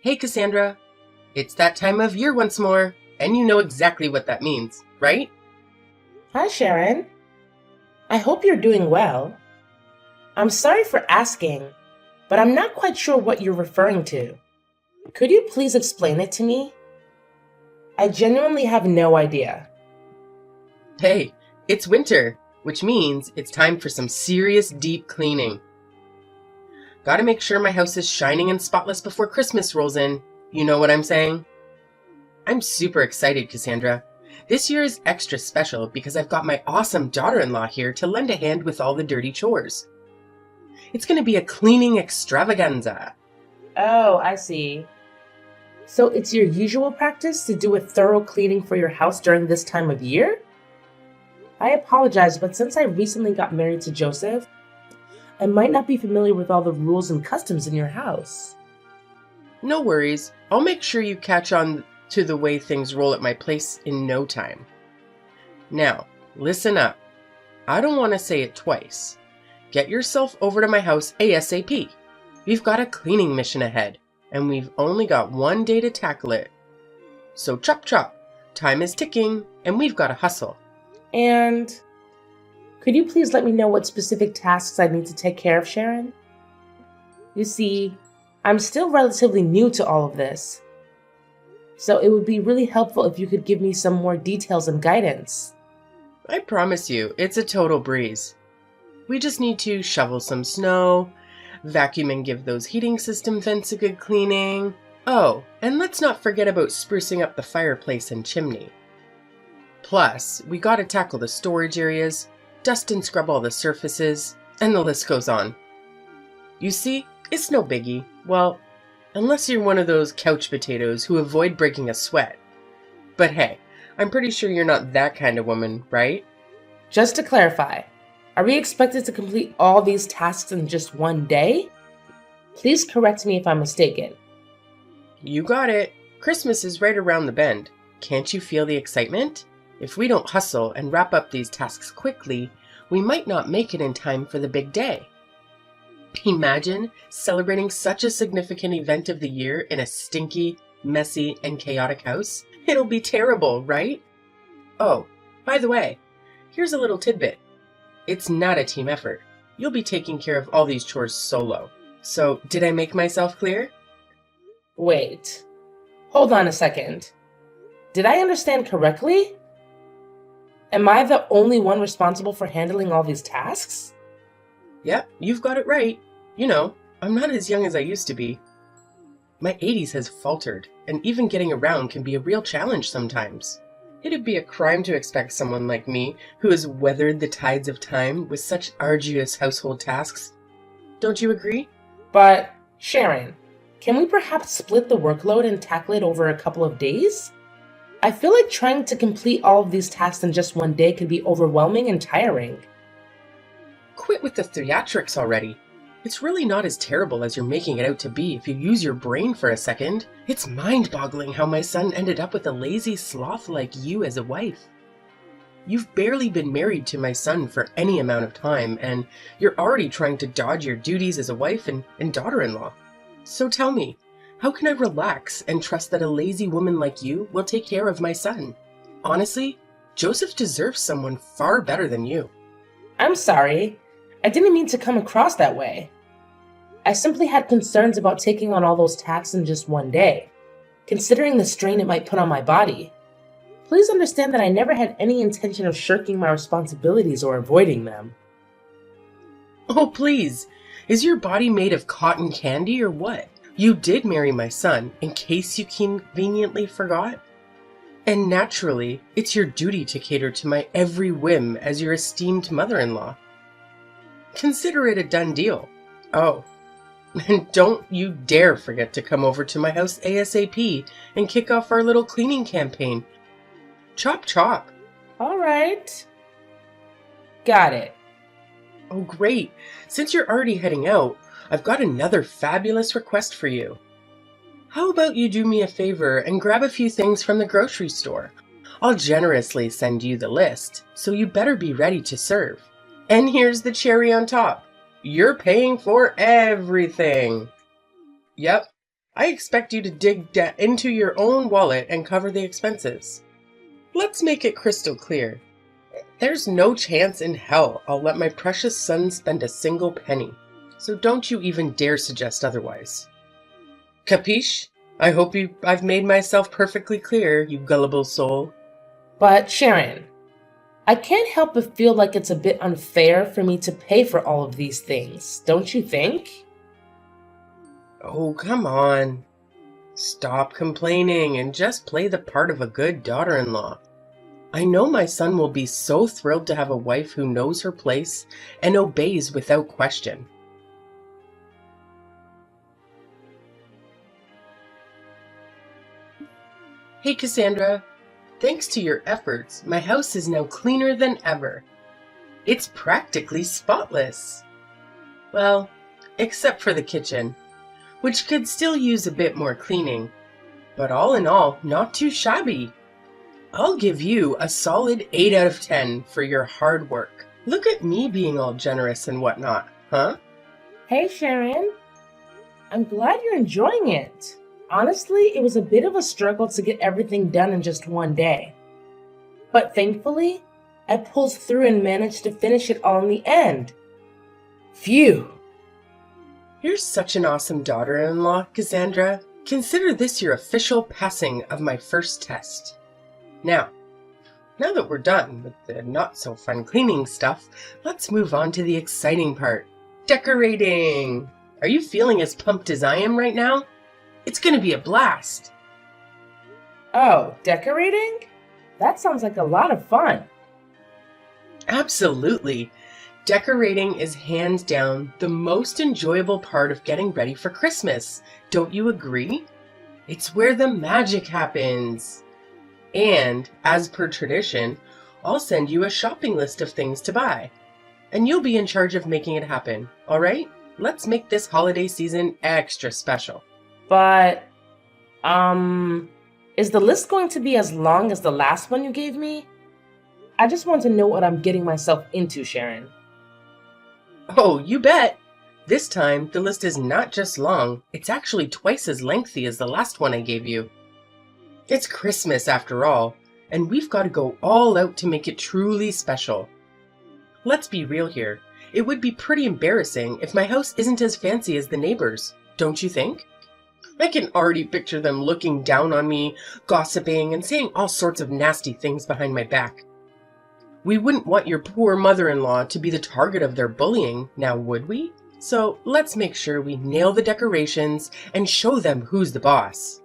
Hey Cassandra, it's that time of year once more, and you know exactly what that means, right? Hi, Sharon. I hope you're doing well. I'm sorry for asking, but I'm not quite sure what you're referring to. Could you please explain it to me? I genuinely have no idea. Hey, it's winter, which means it's time for some serious deep cleaning. Gotta make sure my house is shining and spotless before Christmas rolls in. You know what I'm saying? I'm super excited, Cassandra. This year is extra special because I've got my awesome daughter-in-law here to lend a hand with all the dirty chores. It's gonna be a cleaning extravaganza. Oh, I see. So it's your usual practice to do a thorough cleaning for your house during this time of year? I apologize, but since I recently got married to Joseph, I might not be familiar with all the rules and customs in your house. No worries, I'll make sure you catch on to the way things roll at my place in no time. Now, listen up. I don't want to say it twice. Get yourself over to my house ASAP. We've got a cleaning mission ahead, and we've only got one day to tackle it. So chop chop, time is ticking, and we've got to hustle. And could you please let me know what specific tasks I need to take care of, Sharon? You see, I'm still relatively new to all of this, so it would be really helpful if you could give me some more details and guidance. I promise you, it's a total breeze. We just need to shovel some snow, vacuum and give those heating system vents a good cleaning. Oh, and let's not forget about sprucing up the fireplace and chimney. Plus, we gotta tackle the storage areas, dust and scrub all the surfaces, and the list goes on. You see, it's no biggie. Well, unless you're one of those couch potatoes who avoid breaking a sweat. But hey, I'm pretty sure you're not that kind of woman, right? Just to clarify, are we expected to complete all these tasks in just one day? Please correct me if I'm mistaken. You got it. Christmas is right around the bend. Can't you feel the excitement? If we don't hustle and wrap up these tasks quickly, we might not make it in time for the big day. Imagine celebrating such a significant event of the year in a stinky, messy, and chaotic house. It'll be terrible, right? Oh, by the way, here's a little tidbit. It's not a team effort. You'll be taking care of all these chores solo. So, did I make myself clear? Wait, hold on a second. Did I understand correctly? Am I the only one responsible for handling all these tasks? Yep, you've got it right. You know, I'm not as young as I used to be. My 80s has faltered, and even getting around can be a real challenge sometimes. It'd be a crime to expect someone like me, who has weathered the tides of time with such arduous household tasks. Don't you agree? But, Sharon, can we perhaps split the workload and tackle it over a couple of days? I feel like trying to complete all of these tasks in just one day can be overwhelming and tiring. Quit with the theatrics already. It's really not as terrible as you're making it out to be if you use your brain for a second. It's mind-boggling how my son ended up with a lazy sloth like you as a wife. You've barely been married to my son for any amount of time, and you're already trying to dodge your duties as a wife and daughter-in-law. So tell me, how can I relax and trust that a lazy woman like you will take care of my son? Honestly, Joseph deserves someone far better than you. I'm sorry. I didn't mean to come across that way. I simply had concerns about taking on all those tasks in just one day, considering the strain it might put on my body. Please understand that I never had any intention of shirking my responsibilities or avoiding them. Oh, please. Is your body made of cotton candy or what? You did marry my son, in case you conveniently forgot. And naturally, it's your duty to cater to my every whim as your esteemed mother-in-law. Consider it a done deal. Oh, and don't you dare forget to come over to my house ASAP and kick off our little cleaning campaign. Chop chop. All right. Got it. Oh, great. Since you're already heading out, I've got another fabulous request for you. How about you do me a favor and grab a few things from the grocery store? I'll generously send you the list, so you better be ready to serve. And here's the cherry on top. You're paying for everything. Yep, I expect you to dig into your own wallet and cover the expenses. Let's make it crystal clear. There's no chance in hell I'll let my precious son spend a single penny, so don't you even dare suggest otherwise. Capiche? I hope I've made myself perfectly clear, you gullible soul. But Sharon, I can't help but feel like it's a bit unfair for me to pay for all of these things, don't you think? Oh, come on. Stop complaining and just play the part of a good daughter-in-law. I know my son will be so thrilled to have a wife who knows her place and obeys without question. Hey Cassandra, thanks to your efforts, my house is now cleaner than ever. It's practically spotless. Well, except for the kitchen, which could still use a bit more cleaning, but all in all, not too shabby. I'll give you a solid 8 out of 10 for your hard work. Look at me being all generous and whatnot, huh? Hey Sharon, I'm glad you're enjoying it. Honestly, it was a bit of a struggle to get everything done in just one day. But thankfully, I pulled through and managed to finish it all in the end. Phew! You're such an awesome daughter-in-law, Cassandra. Consider this your official passing of my first test. Now that we're done with the not-so-fun cleaning stuff, let's move on to the exciting part. Decorating! Are you feeling as pumped as I am right now? It's gonna be a blast! Oh, decorating? That sounds like a lot of fun. Absolutely! Decorating is hands down the most enjoyable part of getting ready for Christmas. Don't you agree? It's where the magic happens. And, as per tradition, I'll send you a shopping list of things to buy. And you'll be in charge of making it happen, alright? Let's make this holiday season extra special. But, is the list going to be as long as the last one you gave me? I just want to know what I'm getting myself into, Sharon. Oh, you bet! This time, the list is not just long, it's actually twice as lengthy as the last one I gave you. It's Christmas after all, and we've got to go all out to make it truly special. Let's be real here. It would be pretty embarrassing if my house isn't as fancy as the neighbors, don't you think? I can already picture them looking down on me, gossiping, and saying all sorts of nasty things behind my back. We wouldn't want your poor mother-in-law to be the target of their bullying, now would we? So let's make sure we nail the decorations and show them who's the boss.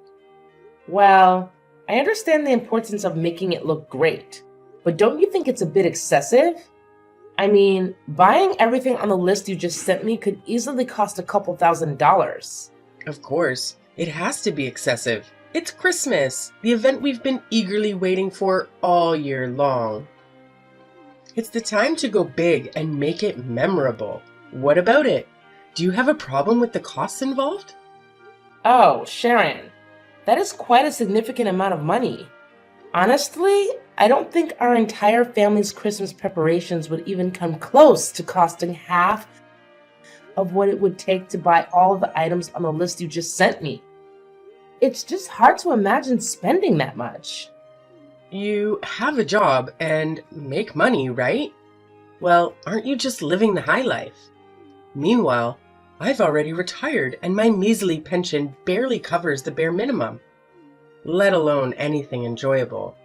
Well, I understand the importance of making it look great, but don't you think it's a bit excessive? I mean, buying everything on the list you just sent me could easily cost a couple $1,000s. Of course, it has to be excessive. It's Christmas, the event we've been eagerly waiting for all year long. It's the time to go big and make it memorable. What about it? Do you have a problem with the costs involved? Oh, Sharon, that is quite a significant amount of money. Honestly, I don't think our entire family's Christmas preparations would even come close to costing half of what it would take to buy all of the items on the list you just sent me. It's just hard to imagine spending that much. You have a job and make money, right? Well, aren't you just living the high life? Meanwhile, I've already retired and my measly pension barely covers the bare minimum, let alone anything enjoyable.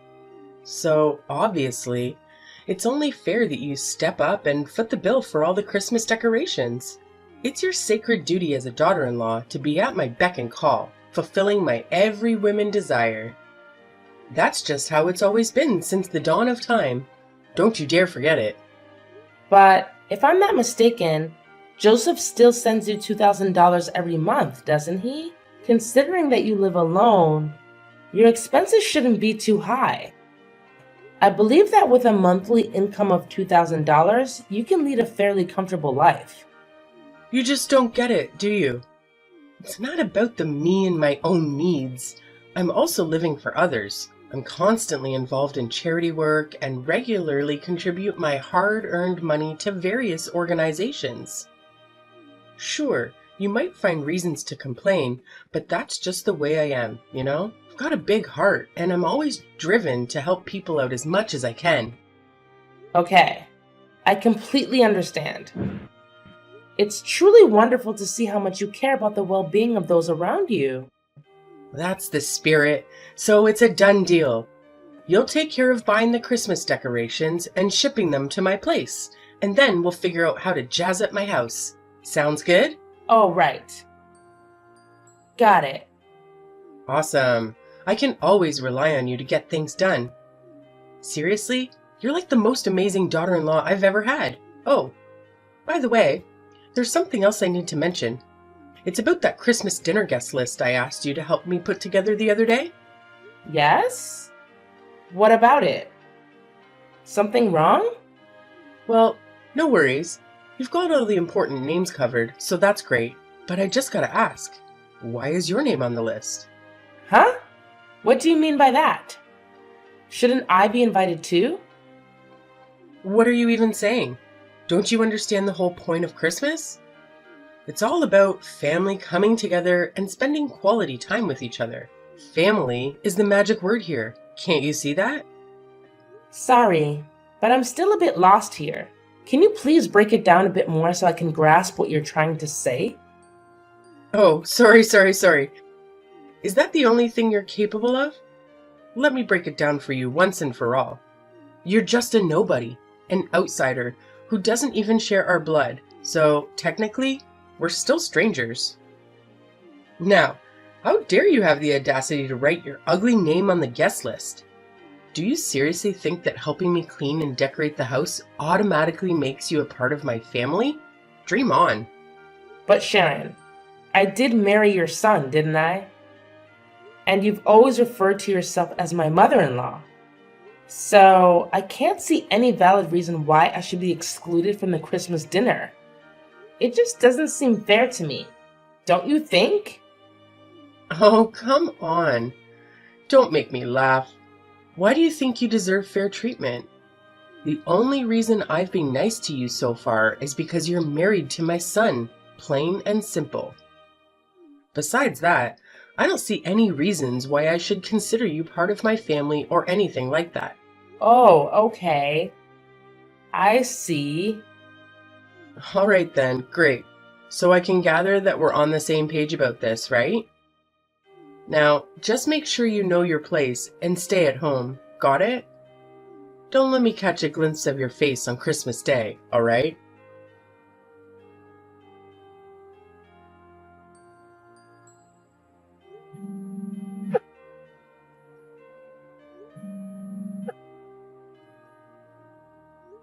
So, obviously, it's only fair that you step up and foot the bill for all the Christmas decorations. It's your sacred duty as a daughter-in-law to be at my beck and call, fulfilling my every whim desire. That's just how it's always been since the dawn of time. Don't you dare forget it. But if I'm not mistaken, Joseph still sends you $2,000 every month, doesn't he? Considering that you live alone, your expenses shouldn't be too high. I believe that with a monthly income of $2,000, you can lead a fairly comfortable life. You just don't get it, do you? It's not about the me and my own needs. I'm also living for others. I'm constantly involved in charity work and regularly contribute my hard-earned money to various organizations. Sure, You might find reasons to complain, but that's just the way I am, you know? I've got a big heart, and I'm always driven to help people out as much as I can. Okay, I completely understand. It's truly wonderful to see how much you care about the well-being of those around you. That's the spirit, so it's a done deal. You'll take care of buying the Christmas decorations and shipping them to my place, and then we'll figure out how to jazz up my house. Sounds good? Oh, right. Got it. Awesome. I can always rely on you to get things done. Seriously, you're like the most amazing daughter-in-law I've ever had. Oh, by the way, there's something else I need to mention. It's about that Christmas dinner guest list I asked you to help me put together the other day. Yes? What about it? Something wrong? Well, no worries. You've got all the important names covered, so that's great. But I just gotta ask, why is your name on the list? Huh? What do you mean by that? Shouldn't I be invited too? What are you even saying? Don't you understand the whole point of Christmas? It's all about family coming together and spending quality time with each other. Family is the magic word here. Can't you see that? Sorry, but I'm still a bit lost here. Can you please break it down a bit more so I can grasp what you're trying to say? Oh, sorry. Is that the only thing you're capable of? Let me break it down for you once and for all. You're just a nobody, an outsider who doesn't even share our blood, so technically, we're still strangers. Now, how dare you have the audacity to write your ugly name on the guest list? Do you seriously think that helping me clean and decorate the house automatically makes you a part of my family? Dream on. But Sharon, I did marry your son, didn't I? And you've always referred to yourself as my mother-in-law. So I can't see any valid reason why I should be excluded from the Christmas dinner. It just doesn't seem fair to me. Don't you think? Oh, come on. Don't make me laugh. Why do you think you deserve fair treatment? The only reason I've been nice to you so far is because you're married to my son, plain and simple. Besides that, I don't see any reasons why I should consider you part of my family or anything like that. Oh, okay. I see. All right then, great. So I can gather that we're on the same page about this, right? Now, just make sure you know your place and stay at home. Got it? Don't let me catch a glimpse of your face on Christmas Day, all right?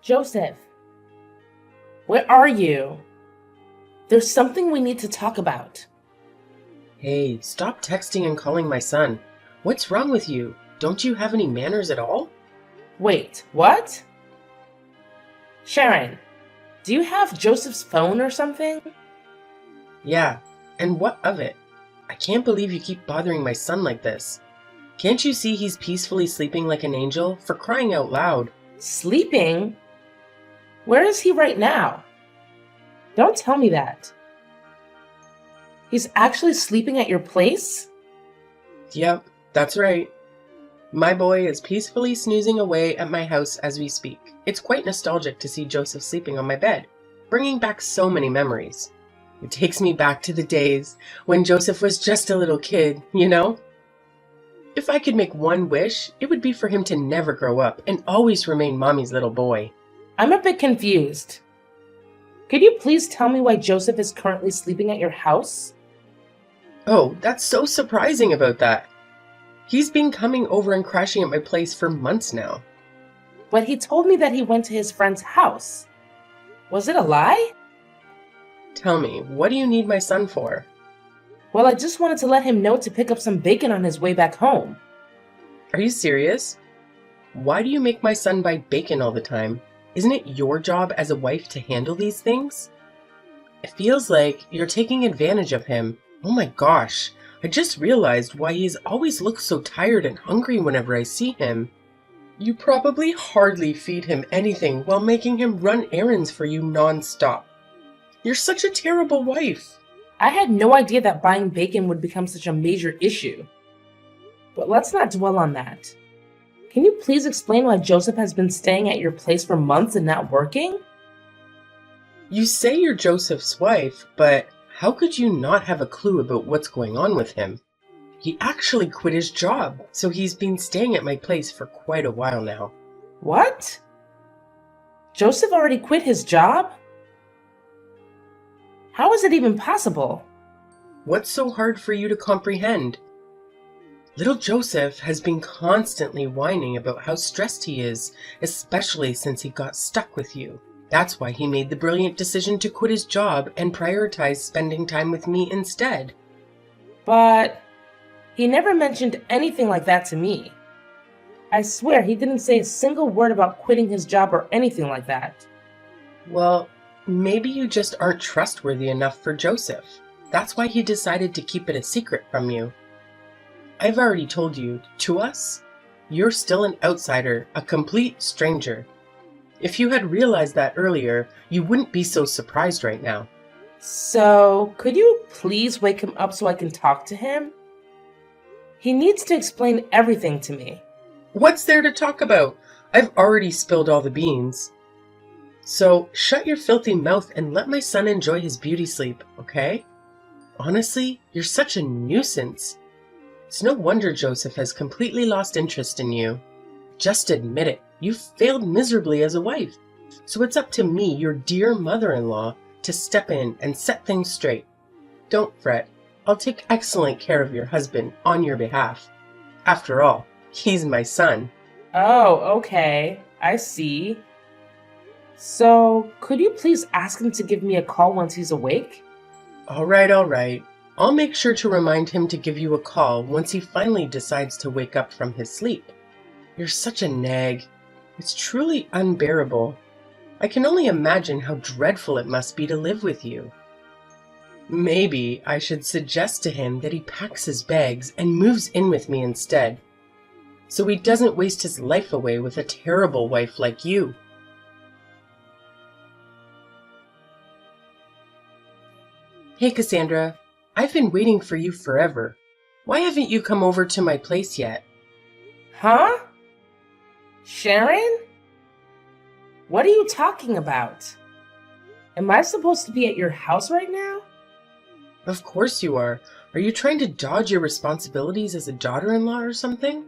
Joseph, where are you? There's something we need to talk about. Hey, stop texting and calling my son. What's wrong with you? Don't you have any manners at all? Wait, what? Sharon, do you have Joseph's phone or something? Yeah, and what of it? I can't believe you keep bothering my son like this. Can't you see he's peacefully sleeping like an angel? For crying out loud. Sleeping? Where is he right now? Don't tell me that. He's actually sleeping at your place? Yep, that's right. My boy is peacefully snoozing away at my house as we speak. It's quite nostalgic to see Joseph sleeping on my bed, bringing back so many memories. It takes me back to the days when Joseph was just a little kid, you know? If I could make one wish, it would be for him to never grow up and always remain Mommy's little boy. I'm a bit confused. Could you please tell me why Joseph is currently sleeping at your house? Oh, that's so surprising about that. He's been coming over and crashing at my place for months now. But he told me that he went to his friend's house. Was it a lie? Tell me, what do you need my son for? Well, I just wanted to let him know to pick up some bacon on his way back home. Are you serious? Why do you make my son buy bacon all the time? Isn't it your job as a wife to handle these things? It feels like you're taking advantage of him. Oh my gosh, I just realized why he's always looks so tired and hungry whenever I see him. You probably hardly feed him anything while making him run errands for you non-stop. You're such a terrible wife. I had no idea that buying bacon would become such a major issue. But let's not dwell on that. Can you please explain why Joseph has been staying at your place for months and not working? You say you're Joseph's wife, but how could you not have a clue about what's going on with him? He actually quit his job, so he's been staying at my place for quite a while now. What? Joseph already quit his job? How is it even possible? What's so hard for you to comprehend? Little Joseph has been constantly whining about how stressed he is, especially since he got stuck with you. That's why he made the brilliant decision to quit his job and prioritize spending time with me instead. But he never mentioned anything like that to me. I swear he didn't say a single word about quitting his job or anything like that. Well, maybe you just aren't trustworthy enough for Joseph. That's why he decided to keep it a secret from you. I've already told you, to us, you're still an outsider, a complete stranger. If you had realized that earlier, you wouldn't be so surprised right now. So, could you please wake him up so I can talk to him? He needs to explain everything to me. What's there to talk about? I've already spilled all the beans. So, shut your filthy mouth and let my son enjoy his beauty sleep, okay? Honestly, you're such a nuisance. It's no wonder Joseph has completely lost interest in you. Just admit it, you've failed miserably as a wife. So it's up to me, your dear mother-in-law, to step in and set things straight. Don't fret. I'll take excellent care of your husband on your behalf. After all, he's my son. Oh, okay. I see. So, could you please ask him to give me a call once he's awake? All right. I'll make sure to remind him to give you a call once he finally decides to wake up from his sleep. You're such a nag. It's truly unbearable. I can only imagine how dreadful it must be to live with you. Maybe I should suggest to him that he packs his bags and moves in with me instead, so he doesn't waste his life away with a terrible wife like you. Hey Cassandra, I've been waiting for you forever. Why haven't you come over to my place yet? Huh? Sharon? What are you talking about? Am I supposed to be at your house right now? Of course you are. Are you trying to dodge your responsibilities as a daughter-in-law or something?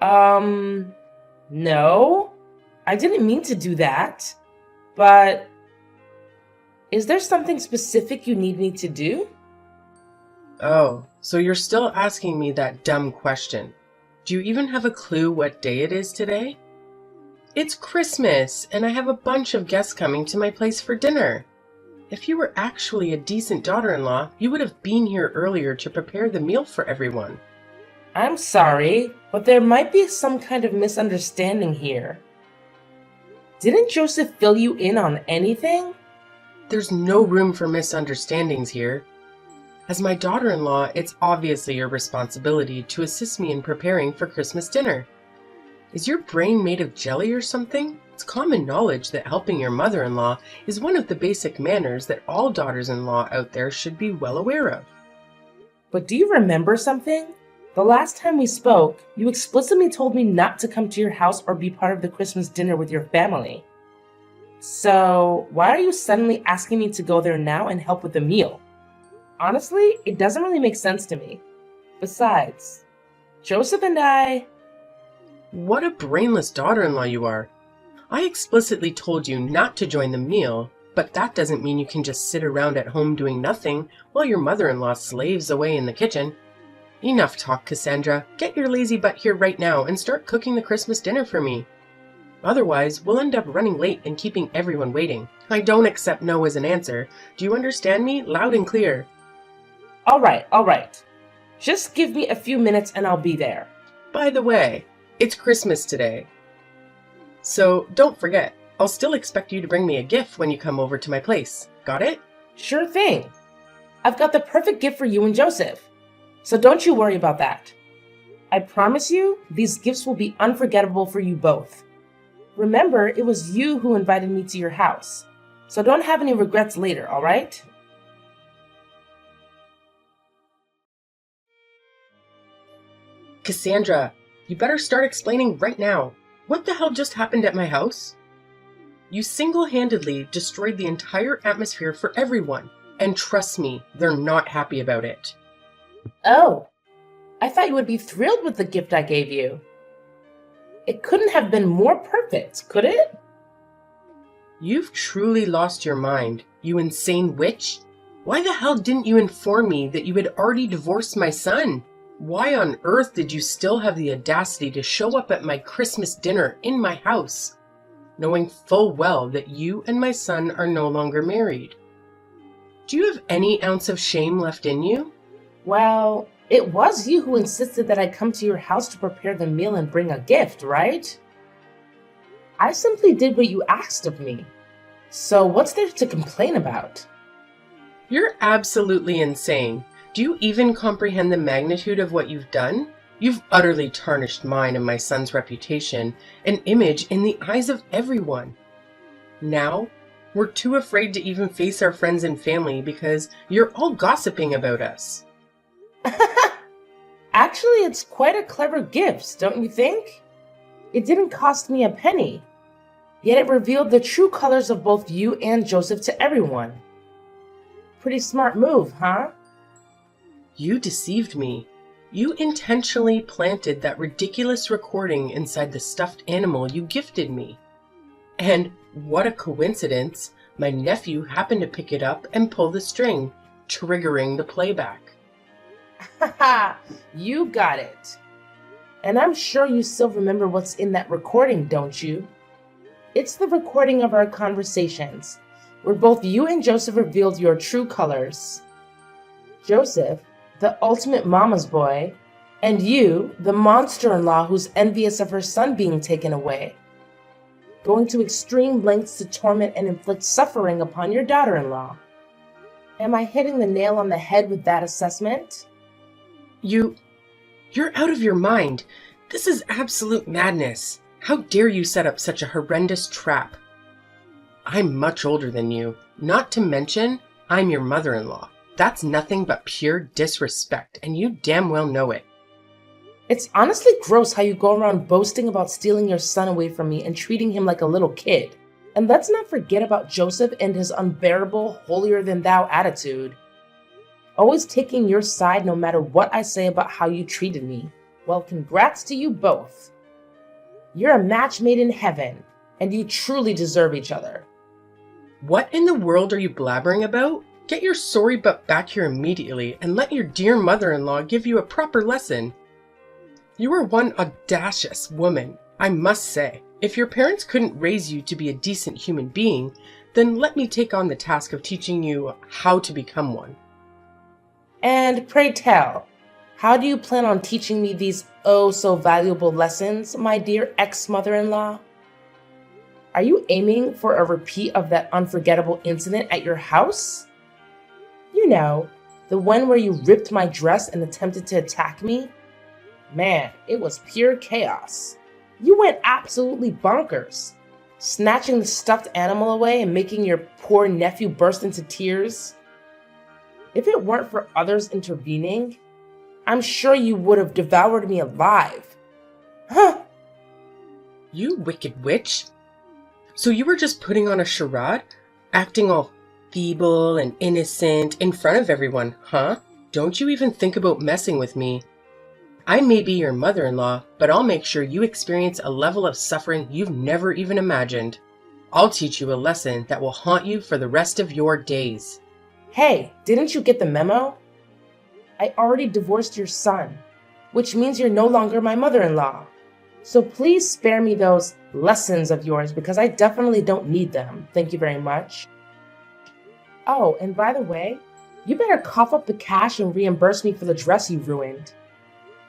No. I didn't mean to do that. But is there something specific you need me to do? Oh, so you're still asking me that dumb question. Do you even have a clue what day it is today? It's Christmas, and I have a bunch of guests coming to my place for dinner. If you were actually a decent daughter-in-law, you would have been here earlier to prepare the meal for everyone. I'm sorry, but there might be some kind of misunderstanding here. Didn't Joseph fill you in on anything? There's no room for misunderstandings here. As my daughter-in-law, it's obviously your responsibility to assist me in preparing for Christmas dinner. Is your brain made of jelly or something? It's common knowledge that helping your mother-in-law is one of the basic manners that all daughters-in-law out there should be well aware of. But do you remember something? The last time we spoke, you explicitly told me not to come to your house or be part of the Christmas dinner with your family. So, why are you suddenly asking me to go there now and help with the meal? Honestly, it doesn't really make sense to me. Besides, Joseph and I... What a brainless daughter-in-law you are. I explicitly told you not to join the meal, but that doesn't mean you can just sit around at home doing nothing while your mother-in-law slaves away in the kitchen. Enough talk, Cassandra. Get your lazy butt here right now and start cooking the Christmas dinner for me. Otherwise, we'll end up running late and keeping everyone waiting. I don't accept no as an answer. Do you understand me? Loud and clear. All right. Just give me a few minutes and I'll be there. By the way, it's Christmas today. So don't forget, I'll still expect you to bring me a gift when you come over to my place. Got it? Sure thing. I've got the perfect gift for you and Joseph. So don't you worry about that. I promise you, these gifts will be unforgettable for you both. Remember, it was you who invited me to your house. So don't have any regrets later, all right? Cassandra, you better start explaining right now. What the hell just happened at my house? You single-handedly destroyed the entire atmosphere for everyone, and trust me, they're not happy about it. Oh, I thought you would be thrilled with the gift I gave you. It couldn't have been more perfect, could it? You've truly lost your mind, you insane witch. Why the hell didn't you inform me that you had already divorced my son? Why on earth did you still have the audacity to show up at my Christmas dinner in my house, knowing full well that you and my son are no longer married? Do you have any ounce of shame left in you? Well, it was you who insisted that I come to your house to prepare the meal and bring a gift, right? I simply did what you asked of me. So what's there to complain about? You're absolutely insane. Do you even comprehend the magnitude of what you've done? You've utterly tarnished mine and my son's reputation and image in the eyes of everyone. Now, we're too afraid to even face our friends and family because you're all gossiping about us. Actually, it's quite a clever gift, don't you think? It didn't cost me a penny, yet it revealed the true colors of both you and Joseph to everyone. Pretty smart move, huh? You deceived me. You intentionally planted that ridiculous recording inside the stuffed animal you gifted me. And what a coincidence, my nephew happened to pick it up and pull the string, triggering the playback. Haha, you got it. And I'm sure you still remember what's in that recording, don't you? It's the recording of our conversations, where both you and Joseph revealed your true colors. Joseph, the ultimate mama's boy, and you, the monster-in-law who's envious of her son being taken away, going to extreme lengths to torment and inflict suffering upon your daughter-in-law. Am I hitting the nail on the head with that assessment? You're out of your mind. This is absolute madness. How dare you set up such a horrendous trap? I'm much older than you. Not to mention, I'm your mother-in-law. That's nothing but pure disrespect, and you damn well know it. It's honestly gross how you go around boasting about stealing your son away from me and treating him like a little kid. And let's not forget about Joseph and his unbearable, holier-than-thou attitude. Always taking your side no matter what I say about how you treated me. Well, congrats to you both. You're a match made in heaven, and you truly deserve each other. What in the world are you blabbering about? Get your sorry butt back here immediately and let your dear mother-in-law give you a proper lesson. You are one audacious woman, I must say. If your parents couldn't raise you to be a decent human being, then let me take on the task of teaching you how to become one. And pray tell, how do you plan on teaching me these oh-so-valuable lessons, my dear ex-mother-in-law? Are you aiming for a repeat of that unforgettable incident at your house? You know, the one where you ripped my dress and attempted to attack me? Man, it was pure chaos. You went absolutely bonkers, snatching the stuffed animal away and making your poor nephew burst into tears. If it weren't for others intervening, I'm sure you would have devoured me alive. Huh? You wicked witch! So you were just putting on a charade? Acting all feeble and innocent in front of everyone, huh? Don't you even think about messing with me. I may be your mother-in-law, but I'll make sure you experience a level of suffering you've never even imagined. I'll teach you a lesson that will haunt you for the rest of your days. Hey, didn't you get the memo? I already divorced your son, which means you're no longer my mother-in-law. So please spare me those lessons of yours because I definitely don't need them. Thank you very much. Oh, and by the way, you better cough up the cash and reimburse me for the dress you ruined.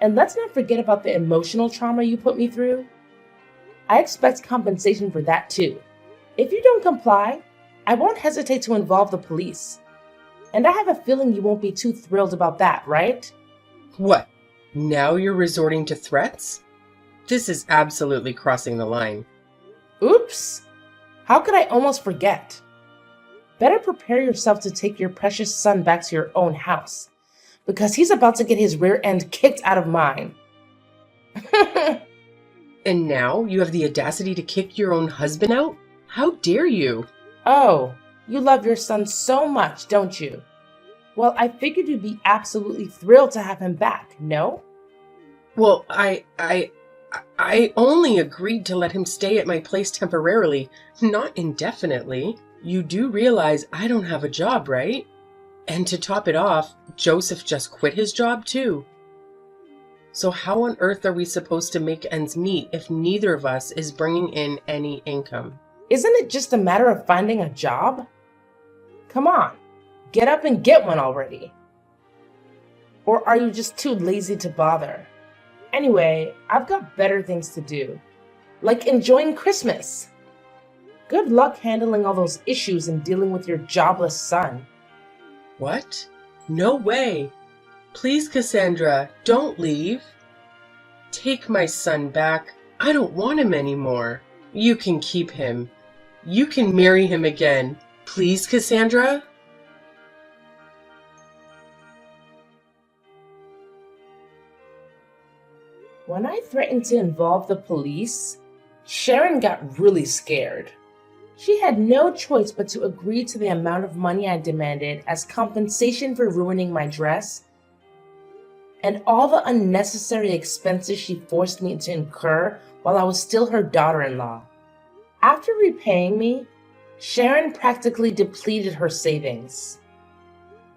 And let's not forget about the emotional trauma you put me through. I expect compensation for that too. If you don't comply, I won't hesitate to involve the police. And I have a feeling you won't be too thrilled about that, right? What? Now you're resorting to threats? This is absolutely crossing the line. Oops! How could I almost forget? Better prepare yourself to take your precious son back to your own house, because he's about to get his rear end kicked out of mine. And now you have the audacity to kick your own husband out? How dare you? Oh, you love your son so much, don't you? Well, I figured you'd be absolutely thrilled to have him back, no? Well, I only agreed to let him stay at my place temporarily, not indefinitely. You do realize I don't have a job, right? And to top it off, Joseph just quit his job too. So how on earth are we supposed to make ends meet if neither of us is bringing in any income? Isn't it just a matter of finding a job? Come on, get up and get one already. Or are you just too lazy to bother? Anyway, I've got better things to do, like enjoying Christmas. Good luck handling all those issues and dealing with your jobless son. What? No way. Please, Cassandra, don't leave. Take my son back. I don't want him anymore. You can keep him. You can marry him again. Please, Cassandra? When I threatened to involve the police, Sharon got really scared. She had no choice but to agree to the amount of money I demanded as compensation for ruining my dress and all the unnecessary expenses she forced me to incur while I was still her daughter-in-law. After repaying me, Sharon practically depleted her savings.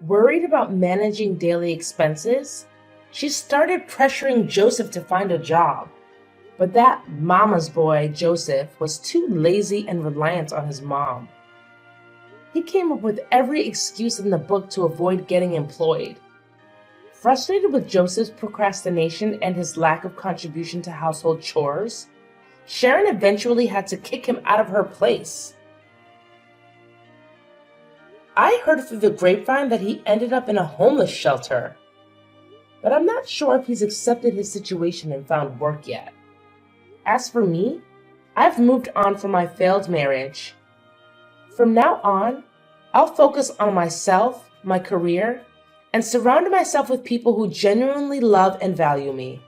Worried about managing daily expenses, she started pressuring Joseph to find a job. But that mama's boy, Joseph, was too lazy and reliant on his mom. He came up with every excuse in the book to avoid getting employed. Frustrated with Joseph's procrastination and his lack of contribution to household chores, Sharon eventually had to kick him out of her place. I heard through the grapevine that he ended up in a homeless shelter, but I'm not sure if he's accepted his situation and found work yet. As for me, I've moved on from my failed marriage. From now on, I'll focus on myself, my career, and surround myself with people who genuinely love and value me.